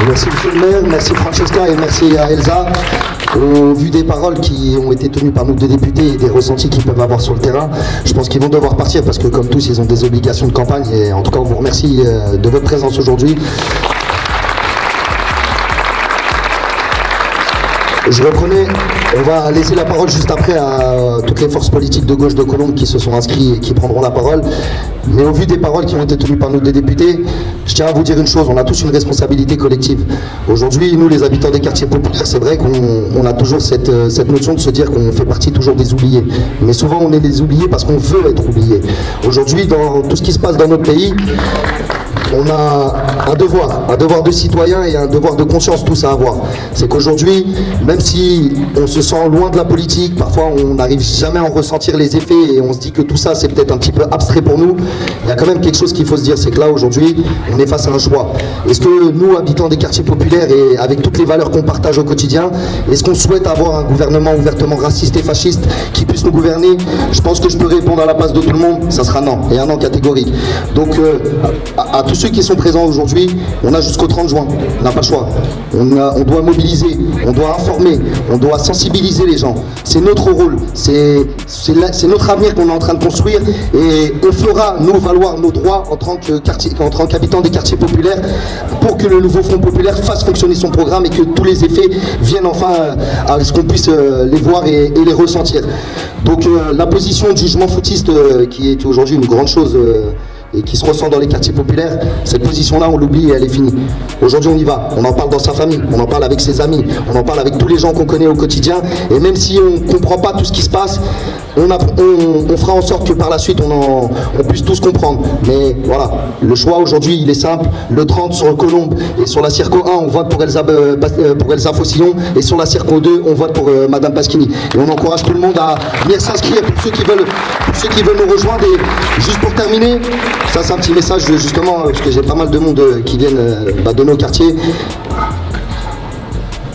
Merci monsieur le maire, merci Francesca et merci à Elsa. Au vu des paroles qui ont été tenues par nos deux députés et des ressentis qu'ils peuvent avoir sur le terrain, je pense qu'ils vont devoir partir parce que comme tous, ils ont des obligations de campagne. Et en tout cas, on vous remercie de votre présence aujourd'hui. Je reprenais, on va laisser la parole juste après à toutes les forces politiques de gauche de Colombes qui se sont inscrits et qui prendront la parole. Mais au vu des paroles qui ont été tenues par nos deux députés, je tiens à vous dire une chose, on a tous une responsabilité collective. Aujourd'hui, nous les habitants des quartiers populaires, c'est vrai qu'on a toujours cette notion de se dire qu'on fait partie toujours des oubliés. Mais souvent on est des oubliés parce qu'on veut être oubliés. Aujourd'hui, dans tout ce qui se passe dans notre pays, on a un devoir de citoyen et un devoir de conscience tous à avoir. C'est qu'aujourd'hui, même si on se sent loin de la politique, parfois on n'arrive jamais à en ressentir les effets et on se dit que tout ça c'est peut-être un petit peu abstrait pour nous, il y a quand même quelque chose qu'il faut se dire, c'est que là aujourd'hui, on est face à un choix. Est-ce que nous, habitants des quartiers populaires et avec toutes les valeurs qu'on partage au quotidien, est-ce qu'on souhaite avoir un gouvernement ouvertement raciste et fasciste qui puisse nous gouverner? Je pense que je peux répondre à la place de tout le monde, ça sera non, et un non catégorique. Donc à tous ceux qui sont présents aujourd'hui, on a jusqu'au 30 juin, on n'a pas le choix. On doit mobiliser, on doit informer, on doit sensibiliser les gens. C'est notre rôle, c'est notre avenir qu'on est en train de construire et on fera, nous, valoir nos droits en tant qu'habitants des quartiers populaires pour que le nouveau Front populaire fasse fonctionner son programme et que tous les effets viennent enfin à ce qu'on puisse les voir et les ressentir. Donc la position du jugement footiste qui est aujourd'hui une grande chose et qui se ressent dans les quartiers populaires, cette position-là, on l'oublie et elle est finie. Aujourd'hui, on y va. On en parle dans sa famille, on en parle avec ses amis, on en parle avec tous les gens qu'on connaît au quotidien. Et même si on ne comprend pas tout ce qui se passe, on fera en sorte que par la suite, on puisse tous comprendre. Mais voilà, le choix aujourd'hui, il est simple. Le 30 sur Colombes et sur la Circo 1, on vote pour Elsa Faucillon. Et sur la Circo 2, on vote pour Madame Pasquini. Et on encourage tout le monde à venir s'inscrire pour ceux qui veulent nous rejoindre. Et juste pour terminer, ça c'est un petit message justement, parce que j'ai pas mal de monde qui viennent de nos quartiers.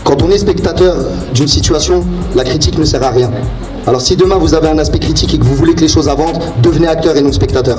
Quand on est spectateur d'une situation, la critique ne sert à rien. Alors si demain vous avez un aspect critique et que vous voulez que les choses avancent, devenez acteur et non spectateur.